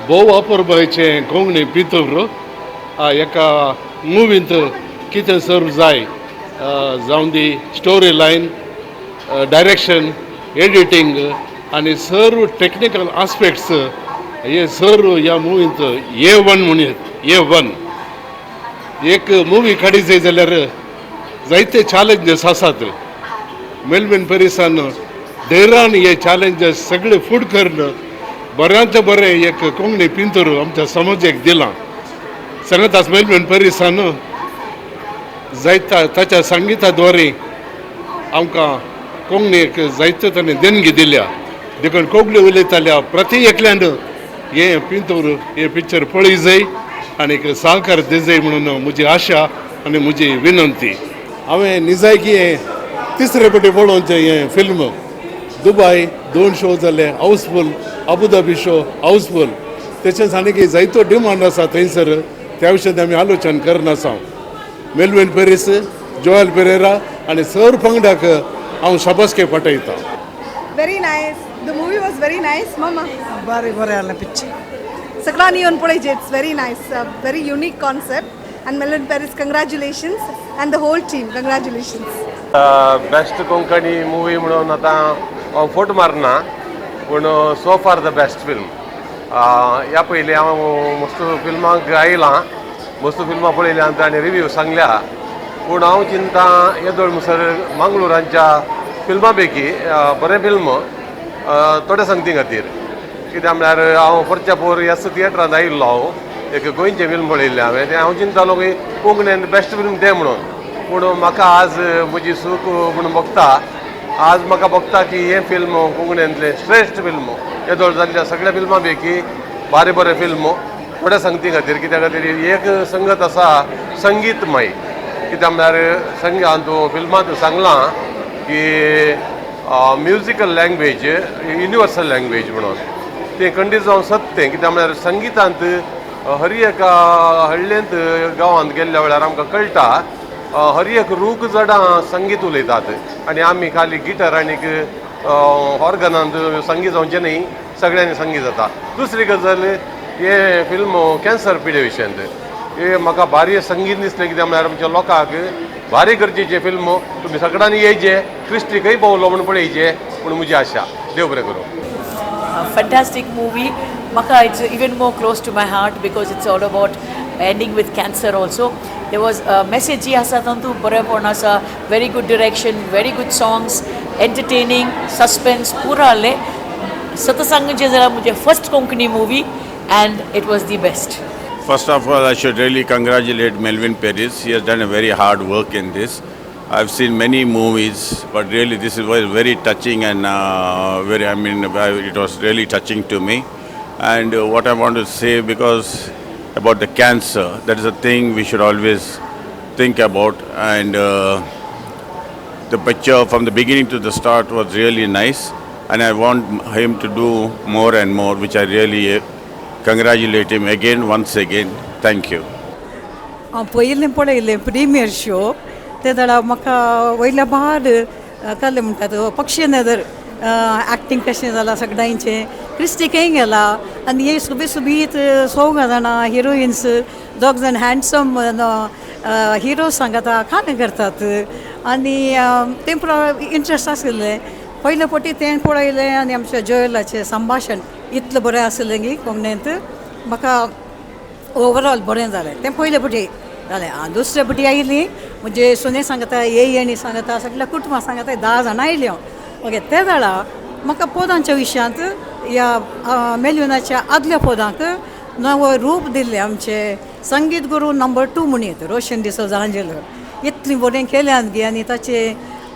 भोव अपुरबायचें कोंकणी पितूर एका मुवींत कितें सर्व जाय जावं दी स्टोरी लायन डायरेक्शन एडिटींग आनी सर्व टेक्निकल आस्पेक्ट्स हे सर्व ह्या मुवींत A1 म्हणून A1 एक मुवी काडी जाय जाल्यार जायते चॅलेंजीस आसात. मेल्विन पेरिसान धैर्यान हे चॅलेंजीस सगळे फूड करून बऱ्यांत बरें एक कोंकणी पिंतूर आमच्या समाजाक दिलां. सांगतास मेल्विन पेरिसान जायता ताच्या संगीताद्वारे आमकां कोंकणीक जायते ताणें देणगी दिल्या. देखून कोंकणी उलयताल्या प्रति एकल्यान हे पिंतूर हे पिक्चर पळय जाय आनी सहकार दिजय म्हणून म्हजी आशा आनी म्हजी विनंती. हांवें निजायकी तिसरे फावटी पळोवचें हें फिल्म. दुबय 2 शो जाले हाऊसफूल, अबुधाबी शो हाऊसफूल. तेच्याच आनी जायतो डिमांड आसा थंयसर, त्या विशयान आमी आलोचन करन आसा. मेल्विन पेरीस, जोएल पेरेरा आनी सर पंगडाक हांव शाबासके पाठयता. Very nice. The movie was very nice, Mama. बरें आसलें पिक्चर. सगळ्यांनी येवन पळयचें. It's very nice. A very unique concept. And Melvin Paris, congratulations. And the whole team, congratulations. Best Konkani movie म्हणून आतां हांव फोट मारना, पूण so far the best film. ह्या पयलीं हांव मस्त फिल्माक आयलां, मस्त फिल्मां पळयल्यां आनी रिव्यू सांगल्या. पूण हांव चिंता येदोळ मुसर मंगळुरांच्या फिल्मां पैकी बरें फिल्म थोड्या संगती खातीर. कित्याक म्हळ्यार हांव परच्या पोर ह्याच थिएटरांत आयिल्लो. हांव एक गोंयचें फिल्म पळयल्लें हांवें तें हांव चिंतालो की कोंकणीन बेस्ट फिल्म तें म्हणून. पूण म्हाका आज म्हजी सूख म्हणून बघता, आज म्हाका बघता की हें फिल्म कोंकणींतलें श्रेश्ठ फिल्म येदोळ जाल्ल्या सगळ्या फिल्मां पैकी बरें फिल्म थोड्या संगती खातीर. कित्या खातीर एक संगत आसा संगीतमय. कित्याक म्हळ्यार हातूं फिल्मांत सांगलां की म्युजिकल लँग्वेज युनिवर्सल लँग्वेज म्हणून तें खंडीत जावन सत्तें. कित्याक म्हळ्यार संगीतांत हर एका हळ्ळेंत गांवांत गेल्ल्या वेळार आमकां कळटा हर एक रूख जडां संगीत उलयतात आनी आमी खाली गिटार आनीक ऑर्गनांत संगीत जावचें न्ही, सगळ्यांनी संगीत जाता. दुसरी गजाल हे फिल्म कॅन्सर पिडे विशयांत हे म्हाका भारी संगीत दिसलें. कित्याक म्हळ्यार आमच्या लोकांक भारी गरजेचें फिल्म. तुमी सगळ्यांनी येयचे, क्रिस्टीकय पावलो म्हूण पळयचे पूण म्हजी आशा. देव बरें करूं. Fantastic movie. Maka, it's even more close to my heart because it's all about ending with cancer also. There was a message asatantu barepon asa, very good direction, very good songs, entertaining, suspense, pura alle. Satsang je zara mujhe first Konkani movie and it was the best. First of all, I should really congratulate Melvin Paris. He has done a very hard work in this. I've seen many movies, but really this was very touching and it was really touching to me. And what I want to say, because about the cancer, that is a thing we should always think about. And the picture from the beginning to the start was really nice. And I want him to do more and more, which I really congratulate him again, once again. Thank you. पयलें पळयलें premier show ते दळा म्हाका वयल्या भार कहलें म्हणटात पक्षी नदर acting कशें जालां सगळ्यांचें. क्रिस्टीकय गेला आनी हे सुबीत 14 जाणां हिरोइन्स, 2 जाण हँडसम हिरो सांगता खाण करतात आनी तें इंट्रस्ट आशिल्लें. पयले फावटी तें पळयलें आनी आमच्या जोएलाचें संभाशण इतलें बरें आशिल्लें की कोंकणींत म्हाका ओवरऑल बरें जालें. तें पयले फावटी जालें. दुसरे फावटी आयली म्हणजे सुने सांगता येणी सांगता सगळ्या कुटुंबां सांगता 10 जाणां आयलीं. ओके ते जाणा म्हाका पदांच्या विशयांत ह्या मेल्विनाच्या आदल्या पदांक नवो रूप दिल्लें. आमचे संगीत गुरू नंबर 2 म्हणून येता रोशन डिसोजा हांगेलो. इतलीं बरें केल्यान गे आनी ताचे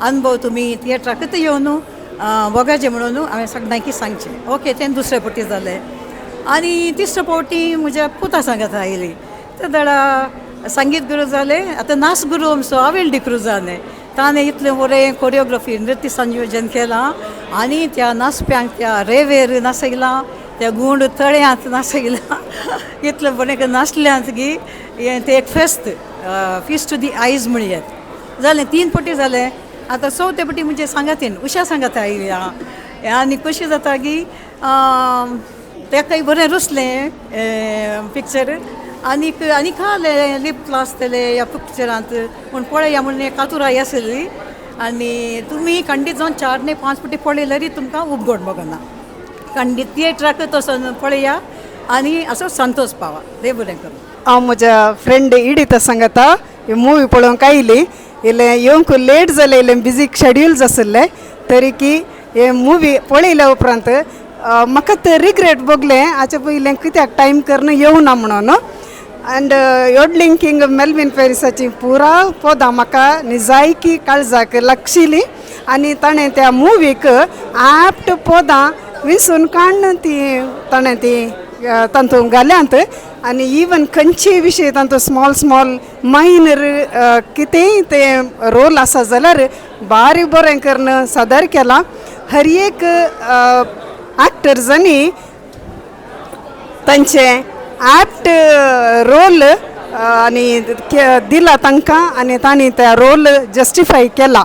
अनुभव तुमी थिएटराक कितें येवन वगाचे म्हणून हांवें सगळ्यांकी सांगचें. ओके तें दुसरे फावटी जालें. आनी तिसरे फावटी म्हज्या पुता सांगता आयली ते दडा संगीत गुरू जालें. आतां नाच गुरू आमचो हांवें डिक्रू जालें. ताणें इतलें बरें कोरियोग्राफी नृत्य संयोजन केलां आनी त्या नाचप्यांक त्या रेवेर नाचयलां, त्या गुंड तळ्यांत नाचयलां. इतलें बरें नाचल्यांत की तें एक फिस्ट टू दी आयज म्हणयात जालें. 3 फावटी जालें. आतां 4थ्या फावटी म्हणजे सांगातीन उशा सांगता आयली आनी कशी जाता की तेकाय बरें रुसलें पिक्चर आनीक आनीक आलें लिफ्ट आसतलें ह्या पिक्चरांत पूण पळया म्हणून एक आतुराय आसली आनी तुमी खंडीत जावन 4 ने 5 फावटी पळयल्यार तुमकां उपगोड बगना खंडीत थिएटराक तसो पळया आनी असो संतोष पावा देव बरें करूं. हांव म्हज्या फ्रेंड इडिता सांगता ही मुवी पळोवंक आयली इल्लें येवंक लेट जालें इल्लें बिजी शेड्यूल्स आसले तरी की हे मुवी पळयल्या उपरांत म्हाका ते रिग्रेट भोगलें हाचे पयलें कित्याक टायम करना येवना म्हणून अँड योडलिंग किंग मेल्विन पेरिसाची पुरा पदां म्हाका निजायकी काळजाक लागशिल्लीं आनी ताणें त्या मुवीक ऍप्ट पदां विंसून काडून ती ताणें ती तातूंत घाल्यांत आनी इवन खंयचेय विशय तातूंत स्मॉल मायनर कितेंय ते रोल आसा जाल्यार बारी बरें करून सादर केलां. हर एक ॲक्टर्सांनी तांचे ॲप्ट रोल आनी दिला तांकां आनी तांणी त्या रोल जस्टिफाय केला.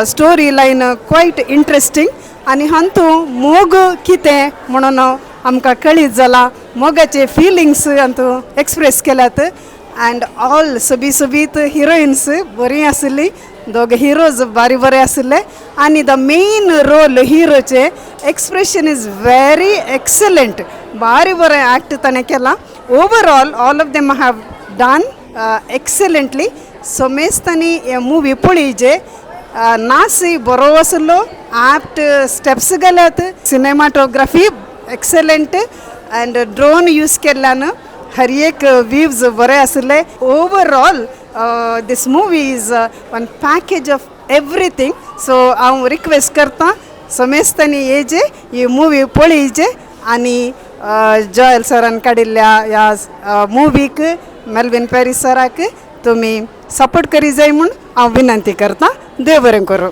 स्टोरी लायन क्वायट इंट्रस्टींग आनी हातूंत मोग कितें म्हणून आमकां कळीत जाला मोगाचे फिलिंग्स हातूंत एक्सप्रेस केल्यात अँड ऑल सोबीत हिरोइन्स बरीं आसली दोग हिरोज बारी बरे आसले आनी द मेन रोल हिरोचे एक्सप्रेशन इज व्हेरी एक्सलंट बारी बरें ॲक्ट ताणें केलां. Overall all of them have done excellently. सोमेस्तांनी हे मुवी पळयचे नाचय बरो आसलो ॲप्ट स्टेप्स घाल्यात cinematography excellent and drone use केल्ल्यान हर एक व्ह्यूज बरे आसले. Overall this movie is one package of everything. So हांव रिक्वेस्ट करता समेस्तांनी येजे ही मुवी पळयचे आनी जॉयल सरान काडिल्ल्या ह्या मुवीक मेल्विन पेरीस सराक तुमी सपोर्ट करी जाय म्हूण हांव विनंती करता. देव बरें करूं.